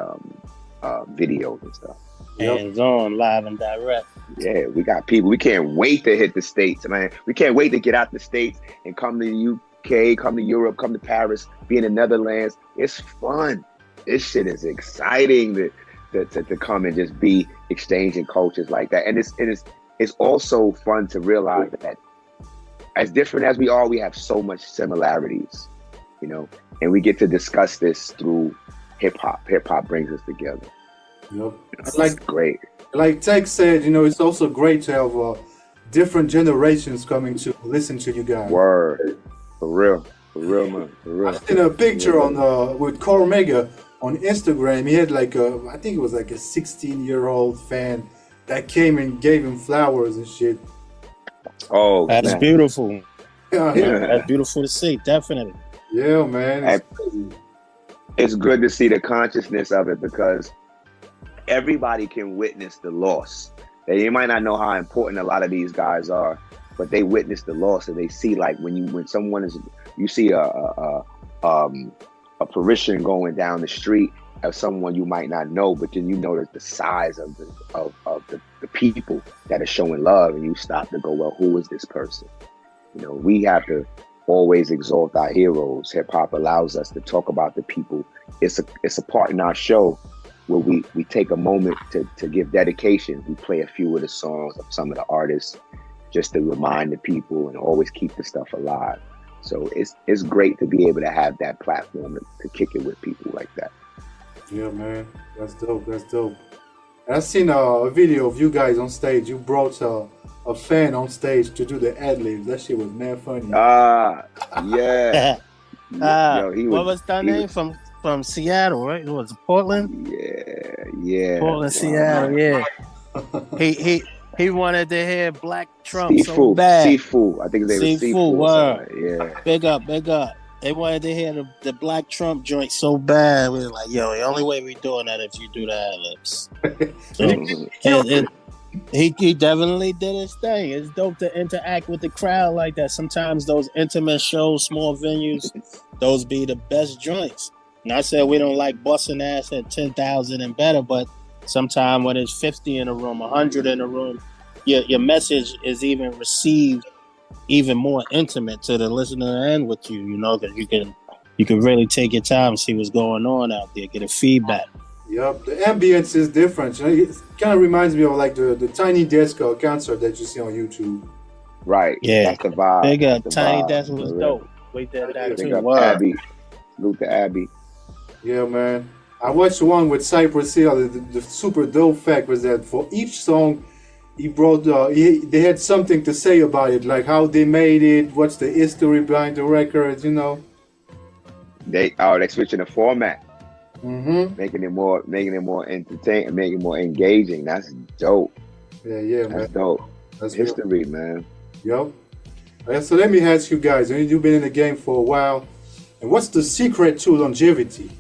videos and stuff. Hands on, live and direct. Yeah, we got people. We can't wait to hit the States, man. We can't wait to get out the States and come to the UK, come to Europe, come to Paris, be in the Netherlands. It's fun. This shit is exciting to come and just be exchanging cultures like that. And it's also fun to realize that as different as we are, we have so much similarities, and we get to discuss this through hip hop. Hip hop brings us together. Yep. It's great. Like Tech said, it's also great to have different generations coming to listen to you guys. Word. For real, man. For real. I seen a picture with Cormega on Instagram. He had I think it was like a 16-year-old fan that came and gave him flowers and shit. Oh, that's man. beautiful. Yeah. That's beautiful to see, definitely. Yeah, man. It's good to see the consciousness of it, because everybody can witness the loss. They might not know how important a lot of these guys are, but they witness the loss, and they see, like, when someone you see a parishioner going down the street of someone you might not know, but then you notice the size of the people that are showing love, and you stop to go, well, who is this person? We have to always exalt our heroes. Hip hop allows us to talk about the people. It's a part in our show where we take a moment to give dedication. We play a few of the songs of some of the artists just to remind the people and always keep the stuff alive. So it's great to be able to have that platform to kick it with people like that. Yeah, man. That's dope. And I seen a video of you guys on stage. You brought a fan on stage to do the ad-libs. That shit was mad funny. Yeah. What was that name from from Seattle, right? It was Portland. Yeah. Portland, Seattle. Yeah. He wanted to hear Black Trump so Sifu. bad. Sifu. I think his name was Sifu. Word. Yeah. Big up. They wanted to hear the Black Trump joint so bad. We were like, yo, the only way we doing that if you do the ad-libs. So, he definitely did his thing. It's dope to interact with the crowd like that. Sometimes those intimate shows, small venues, those be the best joints. And I said we don't like busting ass at 10,000 and better, but sometimes when it's 50 in a room, 100 in a room, your message is even received even more intimate to the listener and with you, because you can really take your time and see what's going on out there, get a feedback. Yep, the ambience is different. It kind of reminds me of like the Tiny Desk concert that you see on YouTube. Right. Yeah. That's the vibe. Big up. The Tiny vibe. Desk was dope. We did that Big too. up Wow. Abby. Salute to Abby. Yeah, man. I watched one with Cypress Hill. The super dope fact was that for each song, he brought they had something to say about it, like how they made it, what's the history behind the records, They switching the format. Mm-hmm. Making it more entertaining, making it more engaging. That's dope. Yeah, That's man. dope. That's history, man. Yep. So let me ask you guys, you've been in the game for a while, and what's the secret to longevity?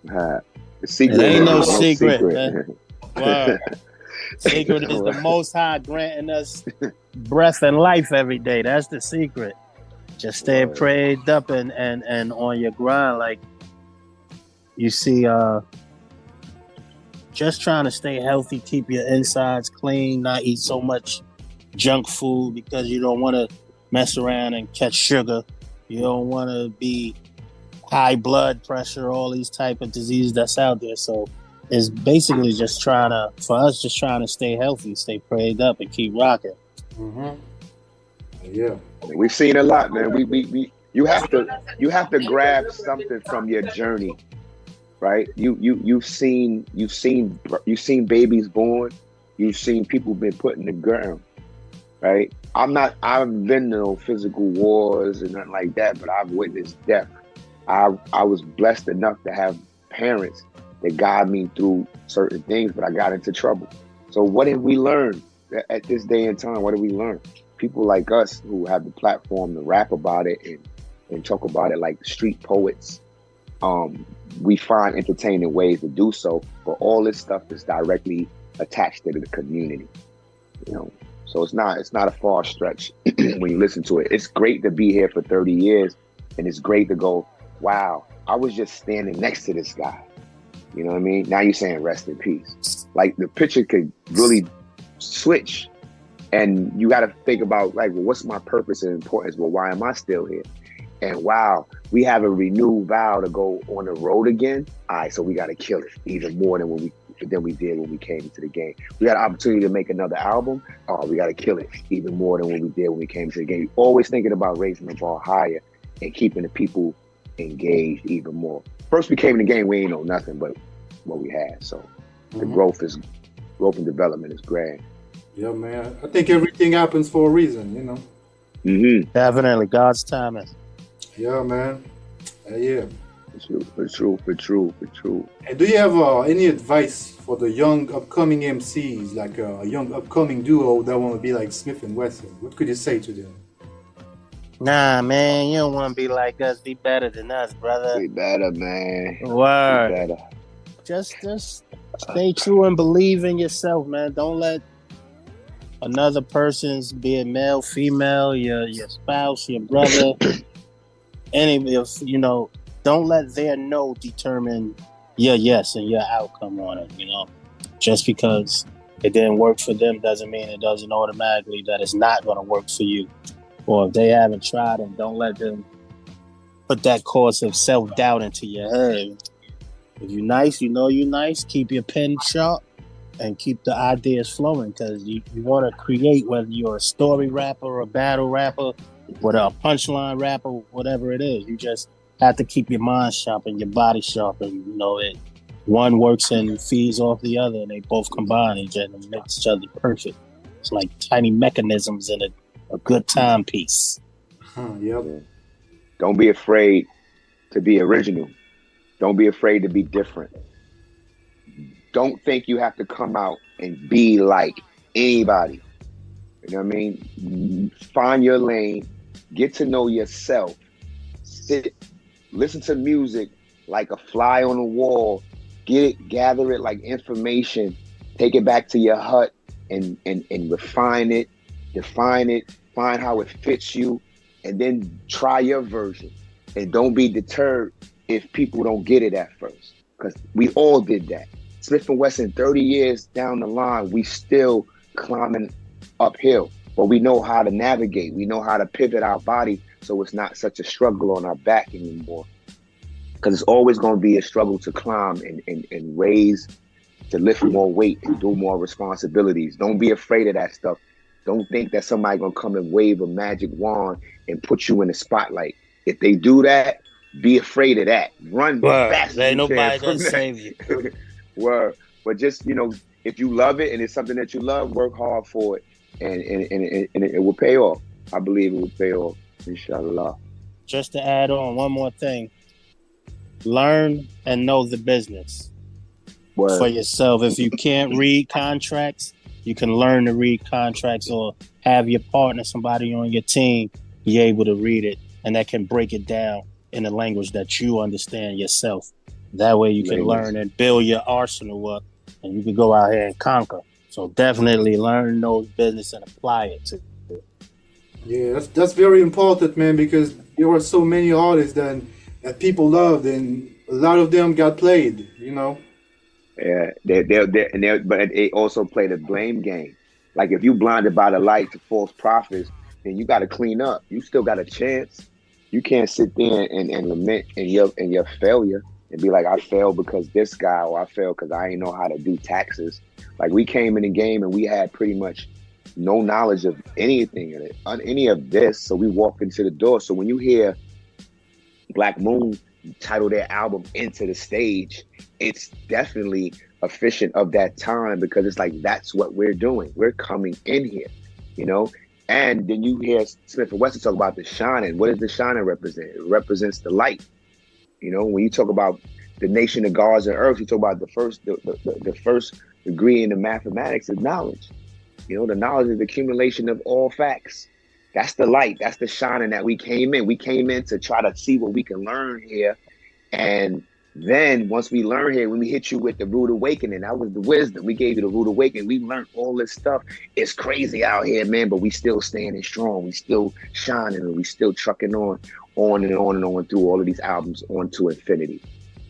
The secret. It ain't no secret. man. Wow. Secret is the Most High granting us breath and life every day. That's the secret. Just stay prayed up and on your grind. Like you see, just trying to stay healthy, keep your insides clean, not eat so much junk food because you don't want to mess around and catch sugar. You don't want to be high blood pressure, all these type of diseases that's out there. So it's basically just trying to stay healthy, stay prayed up, and keep rocking. Mm-hmm. Yeah, we've seen a lot, man. You have to grab something from your journey, right? You've seen babies born, you've seen people been put in the ground, right? I've been to no physical wars and nothing like that, but I've witnessed death. I was blessed enough to have parents that guide me through certain things, but I got into trouble. So what did we learn at this day and time? What did we learn? People like us who have the platform to rap about it and talk about it like street poets, we find entertaining ways to do so, but all this stuff is directly attached to the community. So it's not a far stretch when you listen to it. It's great to be here for 30 years, and it's great to go, wow, I was just standing next to this guy. You know what I mean? Now you're saying rest in peace. Like the picture could really switch, and you got to think about like, well, what's my purpose and importance? Well, why am I still here? And wow, we have a renewed vow to go on the road again. All right, so we got to kill it even more than we did when we came into the game. We got an opportunity to make another album. Oh, we got to kill it even more than what we did when we came to the game. Always thinking about raising the bar higher and keeping the people engaged even more. First we came in the game, we ain't know nothing but what we had. So the growth and development is grand. Yeah, man. I think everything happens for a reason, Mm-hmm. Definitely, God's timing. Yeah, man. Yeah. For true. And do you have any advice for the young upcoming MCs, like a young upcoming duo that want to be like Smif and Wessun? What could you say to them? Nah, man, you don't want to be like us. Be better than us, brother. Be better, man. Word. Be better. Just stay true and believe in yourself, man. Don't let another person's, be it male, female, your spouse, your brother, don't let their no determine your yes and your outcome on it. Just because it didn't work for them doesn't mean it doesn't automatically that it's not going to work for you. Or if they haven't tried it, don't let them put that course of self-doubt into your head. If you're nice, you're nice, keep your pen sharp and keep the ideas flowing, because you want to create, whether you're a story rapper, a battle rapper, whether a punchline rapper, whatever it is. You just have to keep your mind sharp and your body sharp, and it one works and feeds off the other, and they both combine and makes each other perfect. It's like tiny mechanisms in a good timepiece. Yep. Don't be afraid to be original. Don't be afraid to be different. Don't think you have to come out and be like anybody. You know what I mean? Find your lane, get to know yourself, sit, listen to music like a fly on the wall, gather it like information, take it back to your hut and refine it, define it, find how it fits you, and then try your version. And don't be deterred if people don't get it at first, because we all did that. Smif and Wessun, 30 years down the line, we still climbing uphill, but we know how to navigate. We know how to pivot our body so it's not such a struggle on our back anymore. Because it's always going to be a struggle to climb and raise, to lift more weight and do more responsibilities. Don't be afraid of that stuff. Don't think that somebody going to come and wave a magic wand and put you in the spotlight. If they do that, be afraid of that. Run fast. Ain't nobody that save you. Word. But just, if you love it and it's something that you love, work hard for it. And it will pay off. I believe it will pay off. Inshallah. Just to add on one more thing. Learn and know the business for yourself. If you can't read contracts, you can learn to read contracts, or have your partner, somebody on your team, be able to read it, and that can break it down in a language that you understand yourself. That way you can learn and build your arsenal up, and you can go out here and conquer. So definitely learn, know the business, and apply it to it. Yeah, that's very important, man, because there were so many artists that people loved, and a lot of them got played, Yeah, but they also play the blame game. Like if you blinded by the light to false prophets, then you got to clean up. You still got a chance. You can't sit there and lament in your failure and be like, I failed because this guy, or I failed because I ain't know how to do taxes. Like we came in the game and we had pretty much no knowledge of anything in it, any of this. So we walked into the door. So when you hear Black Moon title their album Into the Stage, it's definitely efficient of that time, because it's like, that's what we're doing. We're coming in here, And then you hear Smif and Wessun talk about the shining. What does the shining represent? It represents the light. When you talk about the nation of gods and earth, you talk about the first degree in the mathematics is knowledge. The knowledge is the accumulation of all facts. That's the light. That's the shining that we came in. We came in to try to see what we can learn here. And then once we learn here, when we hit you with the rude awakening, that was the wisdom. We gave you the rude awakening. We learned all this stuff. It's crazy out here, man, but we still standing strong. We still shining, and we still trucking on and on and on through all of these albums on to infinity.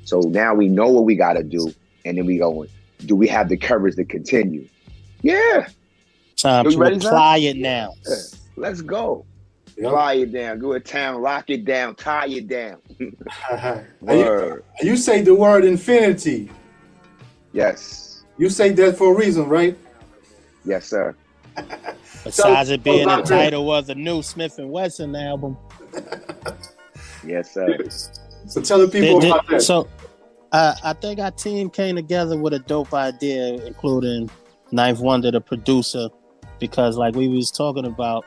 So now we know what we got to do. And then we go, do we have the courage to continue? Yeah. Time to apply it now. Yeah. Let's go. Yep. Apply it down. Go to town. Lock it down. Tie it down. You say the word infinity. Yes. You say that for a reason, right? Yes, sir. Besides it being the title of the new Smif and Wessun album. Yes, sir. So tell the people about that. So I think our team came together with a dope idea, including Ninth Wonder, the producer, because like we was talking about,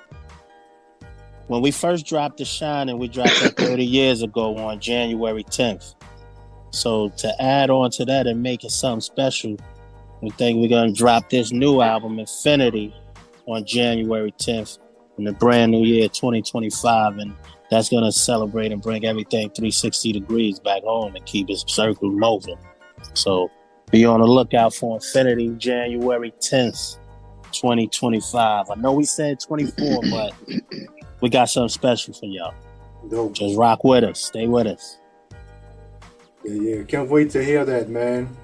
when we first dropped The Shine, and we dropped that 30 years ago on January 10th. So to add on to that and make it something special, we think we're going to drop this new album, Infinity, on January 10th in the brand new year, 2025. And that's going to celebrate and bring everything 360 degrees back home and keep its circle moving. So be on the lookout for Infinity, January 10th, 2025. I know we said 24, but we got something special for y'all. Dope. Just rock with us. Stay with us. Yeah. Can't wait to hear that, man.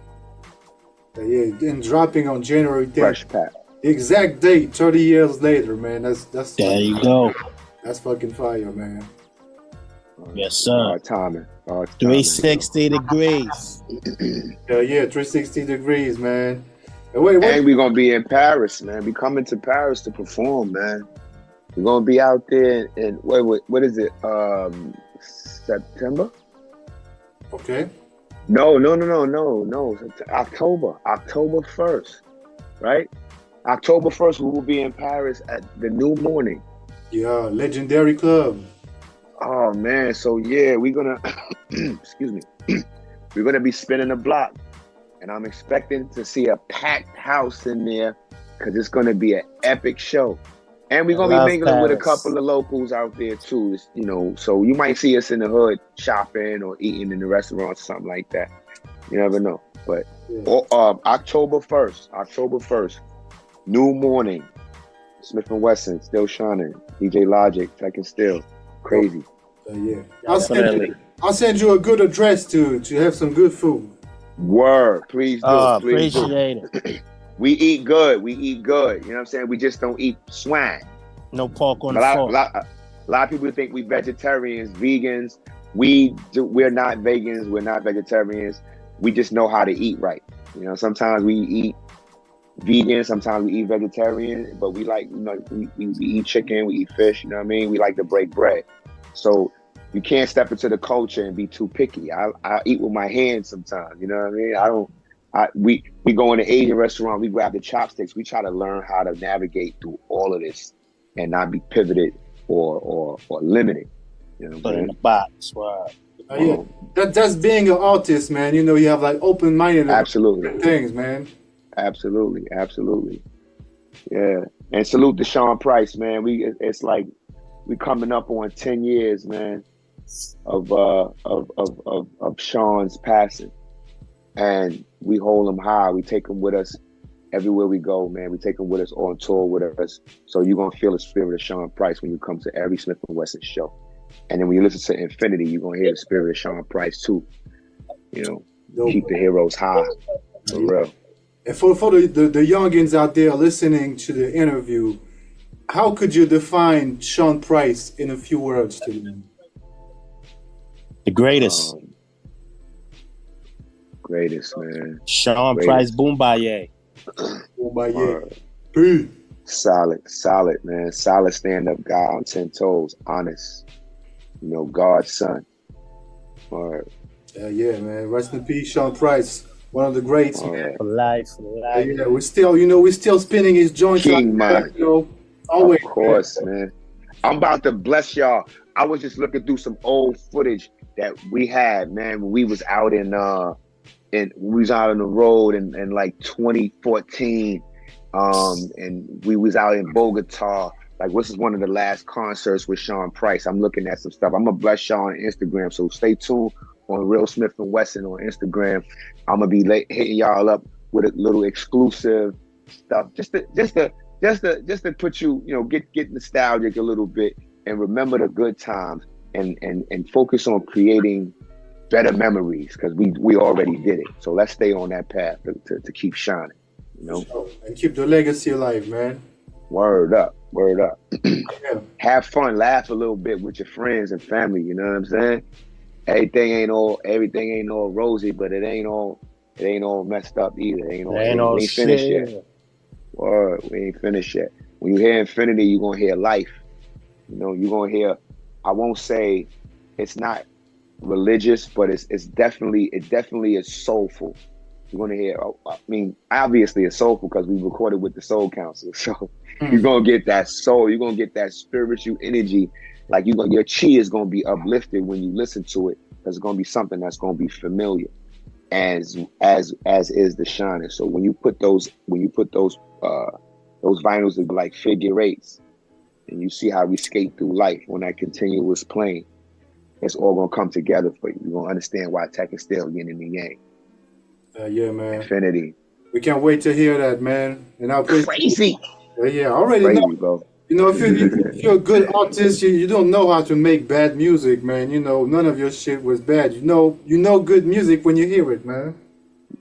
Yeah, and dropping on January 10th. Fresh pack. Exact date, 30 years later, man. That's there you go. That's fucking fire, man. Yes, sir. Our timing. 360 degrees. Yeah, 360 degrees, man. And we're gonna be in Paris, man. We coming to Paris to perform, man. We're gonna be out there in what is it? September? Okay. No. October 1st, right? October 1st, we will be in Paris at the New Morning. Yeah, legendary club. Oh man, so yeah, we're gonna excuse me. We're gonna be spinning the block, and I'm expecting to see a packed house in there because it's gonna be an epic show. And we're gonna be mingling with a couple of locals out there too, you know. So you might see us in the hood shopping or eating in the restaurants, something like that. You never know. But October 1st, New Morning, Smif and Wessun, Still Shining, DJ Logic, Tekken Still, crazy. Yeah, I'll send you a good address to have some good food. Word, please do. Appreciate it. We eat good. You know what I'm saying? We just don't eat swine. No pork on the A fork. lot of people think we vegetarians, vegans. We're not vegans. We're not vegetarians. We just know how to eat right. You know, sometimes we eat vegan, sometimes we eat vegetarian, but we like, you know, we eat chicken, we eat fish. You know what I mean? We like to break bread. So you can't step into the culture and be too picky. I eat with my hands sometimes. You know what I mean? We go in an Asian restaurant, we grab the chopsticks, we try to learn how to navigate through all of this and not be pivoted or limited. You know what Put in the box. Wow. Yeah, that's being an artist, man. You know, you have like open-minded things, man. Absolutely. Yeah, and salute to Sean Price, man. It's like we coming up on 10 years, man, of Sean's passing. And we hold him high. We take him with us everywhere we go, man. We take him with us on tour with us. So you're going to feel the spirit of Sean Price when you come to every Smif and Wessun show. And then when you listen to Infinity, you're going to hear the spirit of Sean Price too. You know, keep the heroes high. For real. And for the youngins out there listening to the interview, how could you define Sean Price in a few words to them? The greatest. Greatest, man. Sean Price, Boombaye. Boombaye. Solid, man. Solid stand-up guy on 10 toes. Honest. You know, God's son. Yeah, man. Rest in peace, Sean Price. One of the greats, man. For life. Yeah, we're still spinning his joints. King, man. You know, always. Of course, man. I'm about to bless y'all. I was just looking through some old footage that we had, man, when we was out we was out on the road in like 2014, and we was out in Bogota. Like, this is one of the last concerts with Sean Price. I'm looking at some stuff. I'm gonna bless y'all on Instagram, so stay tuned on Real Smif and Wessun on Instagram. I'm gonna be hitting y'all up with a little exclusive stuff, just to put you, you know, get nostalgic a little bit and remember the good times and focus on creating better memories, because we already did it. So let's stay on that path to keep shining, you know? And keep the legacy alive, man. Word up. Have fun, laugh a little bit with your friends and family, you know what I'm saying? Everything ain't all rosy, but it ain't all messed up either. We ain't finished yet. Word, we ain't finished yet. When you hear Infinity, you're gonna hear life. You know, you're gonna hear, I won't say it's not religious, but it definitely is soulful. You're gonna hear, I mean, obviously it's soulful because we recorded with the Soul Council. So you're gonna get that soul, you're gonna get that spiritual energy. Like your chi is gonna be uplifted when you listen to it. There's gonna be something that's gonna be familiar, as is the shining. So when you put those vinyls are like figure eights, and you see how we skate through life on that continuous plane, it's all gonna come together for you. You're gonna understand why Tekken Still yin and the yang. Yeah, man. Infinity. We can't wait to hear that, man. And I'll crazy. Yeah, already know. Bro. You know, if you're a good artist, you don't know how to make bad music, man. You know, none of your shit was bad. You know good music when you hear it, man.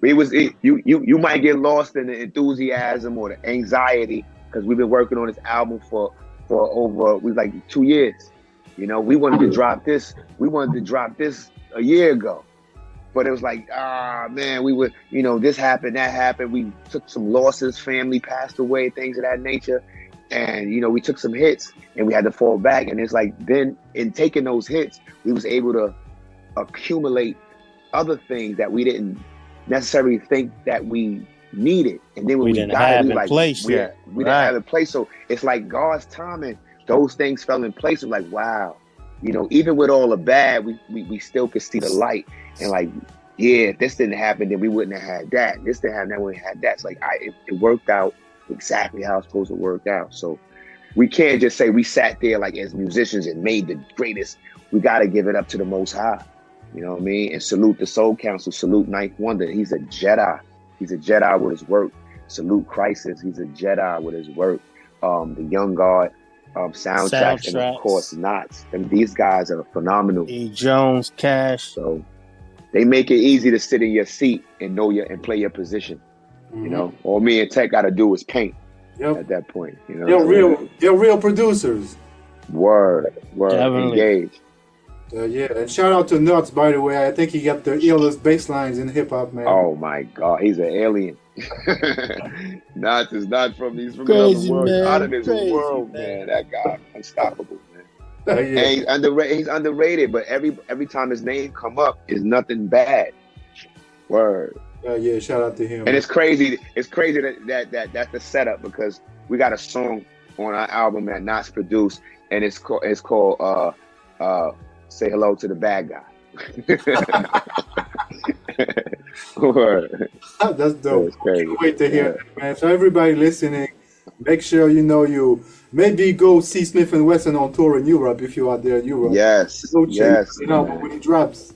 You might get lost in the enthusiasm or the anxiety, because we've been working on this album for over 2 years. You know, we wanted to drop this a year ago. But it was like, man, we would, you know, this happened, that happened. We took some losses, family passed away, things of that nature. And, you know, we took some hits and we had to fall back. And it's like, then in taking those hits, we was able to accumulate other things that we didn't necessarily think that we needed. And then when we didn't died, have we in like, place we yet. didn't have in place. So it's like God's timing, those things fell in place. It's like, wow, you know, even with all the bad, we still could see the light. And like, yeah, if this didn't happen, then we wouldn't have had that. This didn't happen, then we wouldn't have had that. It's like it worked out exactly how it's supposed to work out. So we can't just say we sat there like as musicians and made the greatest. We got to give it up to the Most High. You know what I mean? And salute the Soul Council. Salute Ninth Wonder. He's a Jedi. He's a Jedi with his work. Salute Crisis. He's a Jedi with his work. The Young God soundtracks, and of course Knots. And these guys are phenomenal. E. Jones, Cash. So they make it easy to sit in your seat and know and play your position. You know, all me and Tech got to do is paint. At that point, you know, they're real producers. Word, Definitely. engaged. Yeah, and shout out to Nuts, by the way. I think he got the illest bass lines in hip hop, man. Oh my God, he's an alien. Nuts is not from these from Crazy, another world, man. out of this Crazy, world, man. That guy, unstoppable, man. Yeah. And he's underrated, but every time his name come up, is nothing bad. Word. Yeah, shout out to him. And it's crazy. It's crazy that that's the setup, because we got a song on our album that Nas produced, and it's called Say Hello to the Bad Guy. That's dope. Crazy. Can't wait to hear that, man. So everybody listening, make sure you maybe go see Smif and Wessun on tour in Europe if you are there in Europe. Yes. Go check Yes. it out when it drops.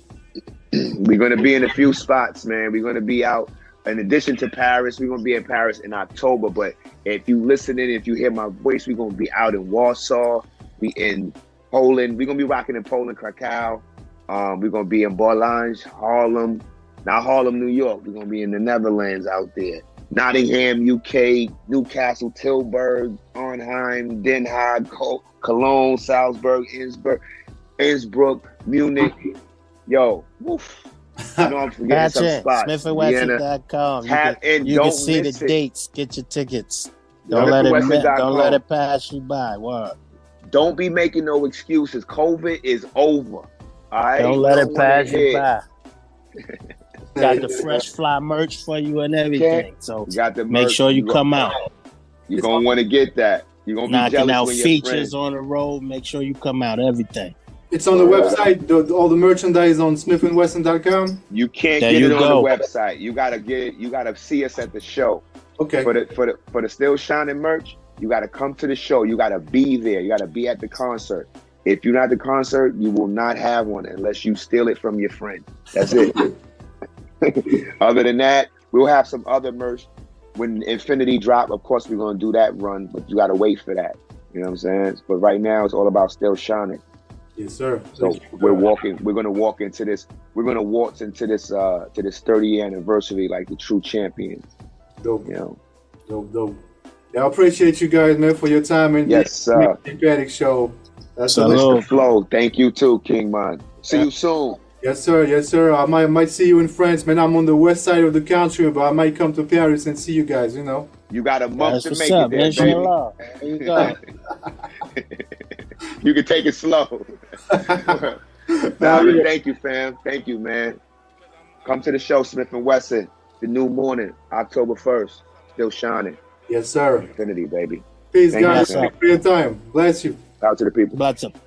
We're going to be in a few spots, man. We're going to be out. In addition to Paris, we're going to be in Paris in October. But if you listening, if you hear my voice, we're going to be out in Warsaw. We in Poland. We're going to be rocking in Poland, Krakow. We're going to be in Borlange, Harlem. Not Harlem, New York. We're going to be in the Netherlands out there. Nottingham, UK, Newcastle, Tilburg, Arnhem, Den Haag, Cologne, Salzburg, Innsbruck, Munich. Yo, woof. I know I'm forgetting some spots. SmifandWessun.com. You can see the dates. Get your tickets. Don't let it pass you by. Word. Don't be making no excuses. COVID is over. All right? Don't let it pass you by. Got the fresh fly merch for you and everything. So make sure you come out. You're gonna want to get that. You're gonna be knocking jealous out when features on the road. Make sure you come out. Everything. It's on the website. All the merchandise on SmifandWessun.com. You can't get it on the website. You gotta get it. You gotta see us at the show. Okay. For the Still Shining merch, you gotta come to the show. You gotta be there. You gotta be at the concert. If you're not at the concert, you will not have one unless you steal it from your friend. That's it. Other than that, we'll have some other merch when Infinity drop. Of course, we're gonna do that run, but you gotta wait for that. You know what I'm saying? But right now, it's all about Still Shining. Yes, sir. So we're gonna walk into this. We're gonna waltz into this to this 30th anniversary like the true champions. Dope. You know. Dope. Yeah, I appreciate you guys, man, for your time and yes, sir. Addict show. That's the flow. Thank you too, King Man. See you soon. Yes, sir. Yes, sir. I might see you in France, man. I'm on the west side of the country, but I might come to Paris and see you guys. You know. You got a month to make it there, baby. There you go. You can take it slow. Thank you, fam. Thank you, man. Come to the show, Smif and Wessun. The new morning, October 1st. Still Shining. Yes, sir. Infinity, baby. Peace, Thank guys. you, Thank you for your time. Bless you. Out to the people. Bless up.